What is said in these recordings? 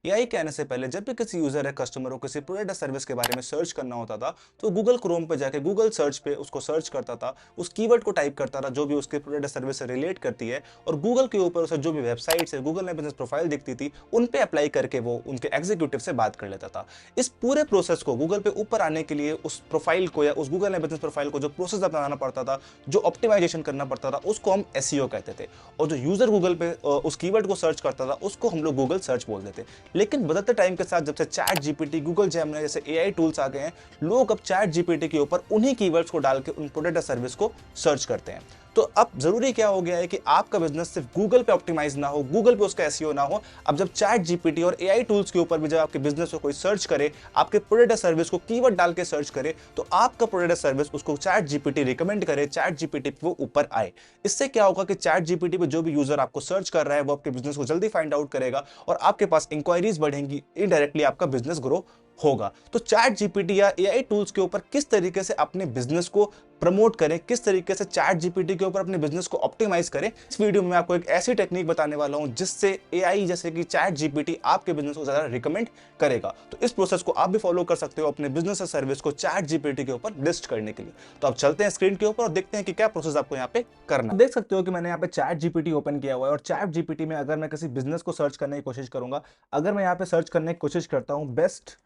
AI के आने से पहले जब भी किसी यूजर या कस्टमर को किसी प्रोडक्ट या सर्विस के बारे में सर्च करना होता था, तो गूगल क्रोम पे जाके गूगल सर्च पे उसको सर्च करता था, उस कीवर्ड को टाइप करता था जो भी उसके प्रोडक्ट या सर्विस से रिलेट करती है, और गूगल के ऊपर उसे जो भी वेबसाइट्स है, गूगल ने बिजनेस प्रोफाइल दिखती थी, उन पे अप्लाई करके वो उनके एग्जीक्यूटिव से बात कर लेता था। इस पूरे प्रोसेस को गूगल पे ऊपर आने के लिए उस प्रोफाइल को या उस गूगल ने बिजनेस प्रोफाइल को जो प्रोसेस अपनाना पड़ता था, जो ऑप्टिमाइजेशन करना पड़ता था, उसको हम एसईओ कहते थे। और जो यूजर गूगल पे उस कीवर्ड को सर्च करता था, उसको हम लोग गूगल सर्च बोलते थे। लेकिन बदलते टाइम के साथ जब से चैट जीपीटी, गूगल जेमिनी जैसे एआई टूल्स आ गए हैं, लोग अब चैट जीपीटी के ऊपर उन्हीं कीवर्ड्स को डाल के उन प्रोडक्ट या सर्विस को सर्च करते हैं। तो अब जरूरी क्या हो गया है कि आपका बिजनेस सिर्फ गूगल पे ऑप्टिमाइज ना हो, गूगल पे उसका एसईओ ना हो। अब जब चैट जीपीटी और एआई टूल्स के ऊपर भी जब आपके बिजनेस को कोई सर्च करे, आपके प्रोडक्ट या सर्विस को कीवर्ड डाल के सर्च करे, तो आपका प्रोडक्ट या सर्विस उसको चैट जीपीटी रिकमेंड करे, चैट जीपीटी पे वो ऊपर आए। इससे क्या होगा कि चैट जीपीटी पे जो भी यूजर आपको सर्च कर रहा है, वो आपके बिजनेस को जल्दी फाइंड आउट करेगा और आपके पास इंक्वायरीज बढ़ेंगी, इनडायरेक्टली आपका बिजनेस ग्रो होगा। तो चैट जीपीटी या एआई टूल्स के ऊपर किस तरीके से अपने बिजनेस को प्रमोट करें, किस तरीके से चैट जीपीटी के ऊपर अपने बिजनेस को ऑप्टिमाइज करें, इस वीडियो में मैं आपको एक ऐसी टेक्निक बताने वाला हूं जिससे एआई जैसे कि चैट जीपीटी आपके बिजनेस को ज्यादा रिकमेंड करेगा। तो इस प्रोसेस को आप भी फॉलो कर सकते हो अपने बिजनेस या सर्विस को चैट जीपीटी के ऊपर लिस्ट करने के लिए। तो अब चलते हैं स्क्रीन के ऊपर और देखते हैं कि क्या प्रोसेस आपको यहाँ पे करना है। देख सकते हो कि मैंने यहाँ पे चैट जीपीटी ओपन किया हुआ है, और चैट जीपीटी में अगर मैं किसी बिजनेस को सर्च करने की कोशिश करूंगा, अगर मैं यहाँ पे सर्च करने की कोशिश करता हूँ बेस्ट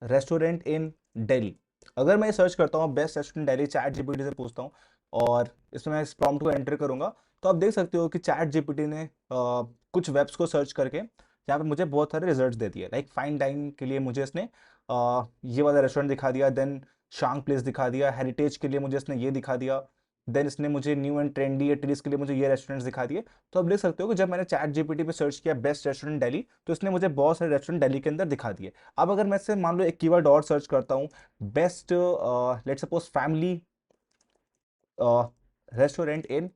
रेस्टोरेंट इन दिल्ली, अगर मैं सर्च करता हूँ best restaurant Delhi, chat GPT से पूछता हूँ और इसमें मैं इस प्रॉम्प्ट को एंटर करूंगा, तो आप देख सकते हो कि चैट जीपीटी ने कुछ वेब्स को सर्च करके यहाँ पे मुझे बहुत सारे रिजल्ट्स दे दिए। लाइक फाइन डाइनिंग के लिए मुझे इसने ये वाला रेस्टोरेंट दिखा दिया, देन शांग प्लेस दिखा दिया, हेरिटेज के लिए मुझे इसने ये दिखा दिया, देन इसने मुझे न्यू एंड ट्रेंडी एटरीज के लिए मुझे ये रेस्टोरेंट्स दिखा दिए। तो आप देख सकते हो कि जब मैंने चैट जीपीटी पे सर्च किया बेस्ट रेस्टोरेंट दिल्ली, तो इसने मुझे बहुत सारे रेस्टोरेंट दिल्ली के अंदर दिखा दिए। अब अगर मैं से मान लो एक कीवर्ड और सर्च करता हूँ, best let suppose family restaurant in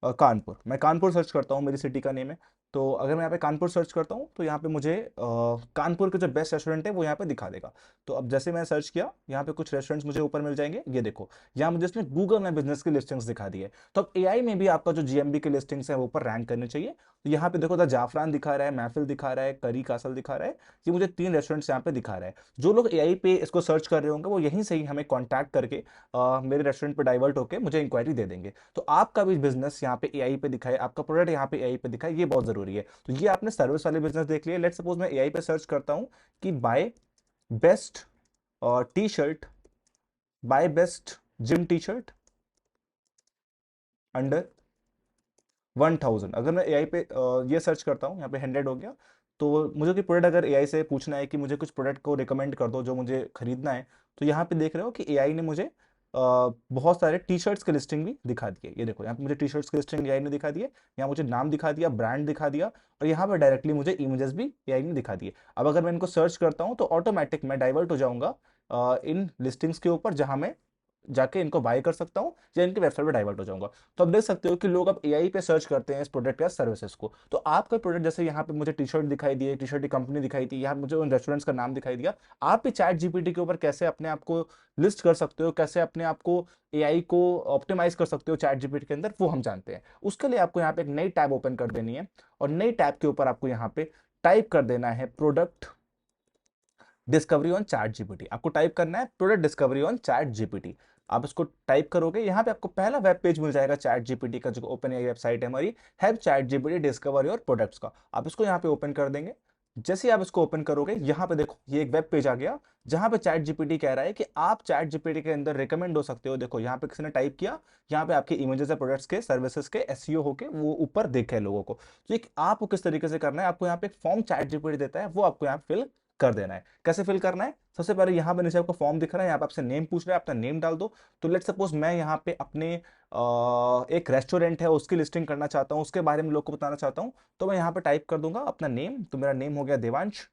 Kanpur, मैं कानपुर सर्च करता हूँ, मेरी सिटी का नेम है। तो अगर मैं यहाँ पे कानपुर सर्च करता हूँ, तो यहाँ पे मुझे कानपुर के जो बेस्ट रेस्टोरेंट है वो यहाँ पे दिखा देगा। तो अब जैसे मैंने सर्च किया, यहाँ पे कुछ रेस्टोरेंट्स मुझे ऊपर मिल जाएंगे। ये देखो, यहाँ मुझे इसने गूगल में बिजनेस की लिस्टिंग्स दिखा दी है। तो अब एआई में भी आपका जो जीएमबी की लिस्टिंग्स है वो ऊपर रैंक करनी चाहिए। तो यहाँ पे देखो, द जाफरान दिखा रहा है, महफिल दिखा रहा है, करी कासल दिखा रहा है, ये मुझे 3 रेस्टोरेंट्स यहाँ पे दिखा रहा है। जो लोग एआई पे इसको सर्च कर रहे होंगे वो यहीं से ही हमें कॉन्टैक्ट करके मेरे रेस्टोरेंट पे डाइवर्ट होकर मुझे इंक्वायरी दे देंगे। तो आपका भी बिजनेस यहाँ पे एआई पे दिखाए, आपका प्रोडक्ट यहाँ पे एआई पे दिखाए, ये बहुत जरूरी है। तो ये आपने सर्विस वाले बिजनेस देख लिए। लेट सपोज मैं एआई पे सर्च करता हूँ कि buy best T shirt, buy best gym T shirt under 1000। अगर मैं एआई पे ये सर्च करता हूँ, यहाँ पे 100 हो गया। तो मुझे कोई प्रोडक्ट अगर एआई से पूछना है कि मुझे कुछ प्रोडक्ट को रिकमेंड कर दो जो मुझे खरीदना है, तो यहाँ पे देख रहे हो कि एआई ने मुझे बहुत सारे टी शर्ट्स की लिस्टिंग भी दिखा दी है। ये देखो, यहाँ पे मुझे टी शर्ट्स की लिस्टिंग एआई ने दिखा दी है, यहाँ मुझे नाम दिखा दिया, ब्रांड दिखा दिया, और यहाँ पे डायरेक्टली मुझे इमेजेस भी एआई ने दिखा दिए। अब अगर मैं इनको सर्च करता हूँ तो ऑटोमेटिक मैं डाइवर्ट हो जाऊंगा इन लिस्टिंग्स के ऊपर, जहां मैं जाके इनको बाय कर सकता हूँ या इनके वेबसाइट पे डाइवर्ट हो जाऊंगा। तो आप देख सकते हो कि लोग अब एआई पे सर्च करते हैं इस प्रोडक्ट या सर्विसेज को। तो आपका प्रोडक्ट, जैसे यहाँ पे मुझे टी शर्ट दिखाई दी, टी शर्ट की कंपनी दिखाई थी, यहाँ मुझे उन रेस्टोरेंट्स का नाम दिखाई दिया। आप भी चैट जीपीटी के ऊपर कैसे अपने आप को लिस्ट कर सकते हो, कैसे अपने आप को एआई को ऑप्टिमाइज कर सकते हो चैट जीपीटी के अंदर, वो हम जानते हैं। उसके लिए आपको यहाँ पे एक नई टैब ओपन कर देनी है, और नई टैब के ऊपर आपको यहाँ पे टाइप कर देना है product discovery on chat GPT. आपको टाइप करना है product discovery on chat GPT. आप इसको टाइप करोगे, यहाँ पे आपको पहला वेब पेज मिल जाएगा चैट जीपीटी का, जो ओपन एआई वेबसाइट है हमारी, है chat GPT discover your products का। आप इसको यहाँ पे ओपन कर देंगे। जैसे ही आप इसको ओपन करोगे, यहाँ पे देखो ये एक वेब पेज आ गया, जहां पे चैट जीपीटी कह रहा है कि आप चैट जीपीटी के अंदर रिकमेंड हो सकते हो। देखो यहाँ पे किसी ने टाइप किया, यहाँ पे आपके इमेजेस है प्रोडक्ट्स के, सर्विसेज के, एसईओ होके वो ऊपर देखे लोगों को। तो ये आपको किस तरीके से करना है, आपको यहाँ पे एक फॉर्म चैट जीपीटी देता है, वो आपको यहाँ फिल कर देना है। कैसे फिल करना है, सबसे पहले यहाँ पे नीचे आपको फॉर्म दिख रहा है, यहाँ पे आपसे नेम पूछ रहा है, अपना नेम डाल दो। तो लेट सपोज मैं यहाँ पे अपने एक रेस्टोरेंट है उसकी लिस्टिंग करना चाहता हूँ, उसके बारे में लोग को बताना चाहता हूँ, तो मैं यहाँ पे टाइप कर दूंगा अपना नेम। तो मेरा नेम हो गया देवांश,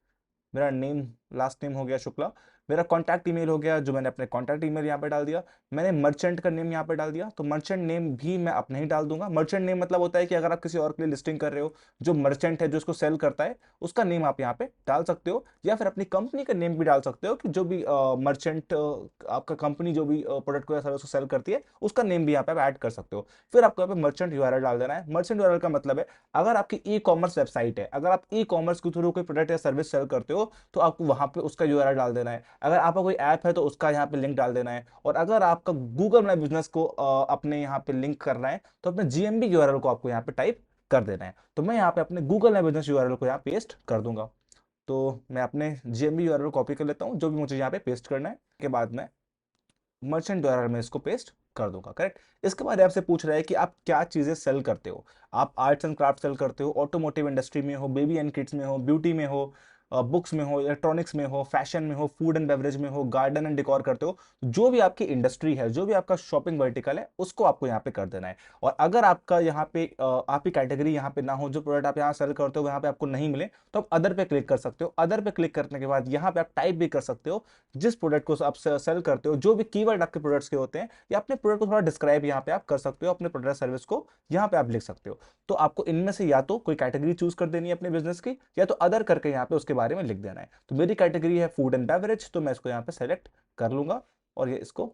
मेरा नेम लास्ट नेम हो गया शुक्ला, मेरा कॉन्टैक्ट ईमेल हो गया, जो मैंने अपने कॉन्टैक्ट ईमेल यहाँ पे डाल दिया। मैंने मर्चेंट का नेम यहाँ पे डाल दिया, तो मर्चेंट नेम भी मैं अपना ही डाल दूंगा। मर्चेंट नेम मतलब होता है कि अगर आप किसी और के लिए लिस्टिंग कर रहे हो, जो मर्चेंट है जो इसको सेल करता है, उसका नेम आप यहाँ पे डाल सकते हो, या फिर अपनी कंपनी का नेम भी डाल सकते हो कि जो भी मर्चेंट आपका कंपनी जो भी प्रोडक्ट को या सर्विस को सेल करती है, उसका नेम भी यहाँ पे ऐड कर सकते हो। फिर आपको यहाँ पे मर्चेंट यूआरएल डाल देना है। मर्चेंट यूआरएल का मतलब है, अगर आपकी ई कॉमर्स वेबसाइट है, अगर आप ई कॉमर्स के थ्रू कोई प्रोडक्ट या सर्विस सेल करते हो, तो आपको वहां पे उसका यूआरएल डाल देना है। अगर आपका कोई ऐप है तो उसका यहाँ पे लिंक डाल देना है। और अगर आपका गूगल माई बिजनेस को अपने यहाँ पे लिंक करना है, तो अपने जीएमबी यूआरएल को आपको यहाँ पे टाइप कर देना है। तो मैं यहाँ पे अपने गूगल माई बिजनेस यूआरएल को यहाँ पेस्ट कर दूंगा। तो मैं अपने जीएमबी यूआरएल कॉपी कर लेता हूँ, जो भी मुझे यहाँ पे पेस्ट करना है, के बाद मैं मर्चेंट द्वारा मैं इसको पेस्ट कर दूंगा। करेक्ट। इसके बाद आपसे पूछ रहा है कि आप क्या चीजें सेल करते हो। आप आर्ट्स एंड क्राफ्ट सेल करते हो, ऑटोमोटिव इंडस्ट्री में हो, बेबी एंड किड्स में हो, ब्यूटी में हो, बुक्स में हो, इलेक्ट्रॉनिक्स में हो, फैशन में हो, फूड एंड बेवरेज में हो, गार्डन एंड डेकोर करते हो, जो भी आपकी इंडस्ट्री है, जो भी आपका शॉपिंग वर्टिकल है, उसको आपको यहाँ पे कर देना है। और अगर आपका यहाँ पे आपकी कैटेगरी यहाँ पे ना हो, जो प्रोडक्ट आप यहाँ सेल करते हो यहाँ पे आपको नहीं मिले, तो आप अदर पे क्लिक कर सकते हो। अदर पे क्लिक करने के बाद यहाँ पे आप टाइप भी कर सकते हो जिस प्रोडक्ट को आप सेल करते हो, जो भी कीवर्ड आपके प्रोडक्ट्स के होते हैं, या अपने प्रोडक्ट को थोड़ा डिस्क्राइब यहाँ पे आप कर सकते हो, अपने प्रोडक्ट सर्विस को यहाँ पे आप लिख सकते हो। तो आपको इनमें से या तो कोई कैटेगरी चूज कर देनी है अपने बिजनेस की, या तो अदर करके यहाँ पे उसके बारे में लिख देना है। तो मेरी कैटेगरी है फूड एंड बेवरेज, तो मैं इसको यहाँ पे सेलेक्ट कर लूंगा और ये इसको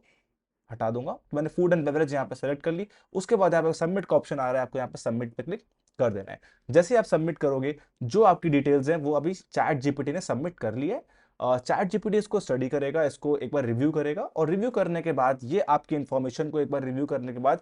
हटा दूंगा। तो मैंने फूड एंड बेवरेज यहाँ पे सेलेक्ट कर ली। उसके बाद यहाँ पे सबमिट का ऑप्शन आ रहा है, आपको यहाँ पे सबमिट पे क्लिक कर देना है। जैसे आप सबमिट करोगे, जो आपकी डिटेल्स हैं वो अभी चैट जीपीटी ने सबमिट कर ली है। चैट जीपीटी इसको स्टडी करेगा, इसको एक बार रिव्यू करेगा, और रिव्यू करने के बाद ये आपकी इंफॉर्मेशन को एक बार रिव्यू करने के बाद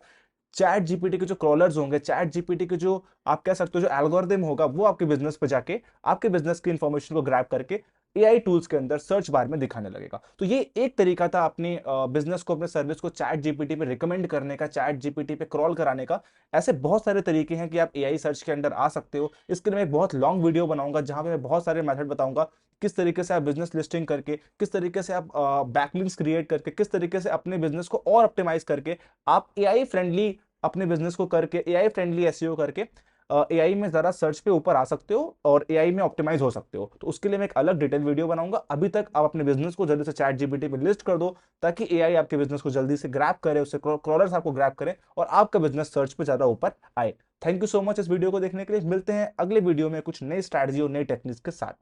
चैट जीपीटी के जो क्रॉलर्स होंगे, चैट जीपीटी के जो आप कह सकते हो जो एल्गोरिदम होगा, वो आपके बिजनेस पे जाके आपके बिजनेस की इंफॉर्मेशन को ग्रैब करके एआई टूल्स के अंदर सर्च बार में दिखाने लगेगा। तो ये एक तरीका था अपने बिजनेस को, अपने सर्विस को चैट जीपीटी पे रिकमेंड करने का, चैट जीपीटी पे क्रॉल कराने का। ऐसे बहुत सारे तरीके हैं कि आप एआई सर्च के अंदर आ सकते हो। इसके लिए मैं एक बहुत लॉन्ग वीडियो बनाऊंगा जहां पे मैं बहुत सारे मेथड बताऊंगा, किस तरीके से आप बिजनेस लिस्टिंग करके, किस तरीके से आप बैकलिंक्स क्रिएट करके, किस तरीके से अपने बिजनेस को और ऑप्टिमाइज करके आप एआई फ्रेंडली अपने बिजनेस को करके, एआई फ्रेंडली एसईओ करके एआई में जरा सर्च पे ऊपर आ सकते हो और एआई में ऑप्टिमाइज हो सकते हो। तो उसके लिए मैं एक अलग डिटेल वीडियो बनाऊंगा। अभी तक आप अपने बिजनेस को जल्दी से चैट जीपीटी पे लिस्ट कर दो, ताकि एआई आपके बिजनेस को जल्दी से ग्रैब करे, उससे क्रॉलर्स आपको ग्रैब करे और आपका बिजनेस सर्च पे ज्यादा ऊपर आए। थैंक यू सो मच इस वीडियो को देखने के लिए। मिलते हैं अगले वीडियो में कुछ नई स्ट्रैटेजी और नई टेक्निक्स के साथ।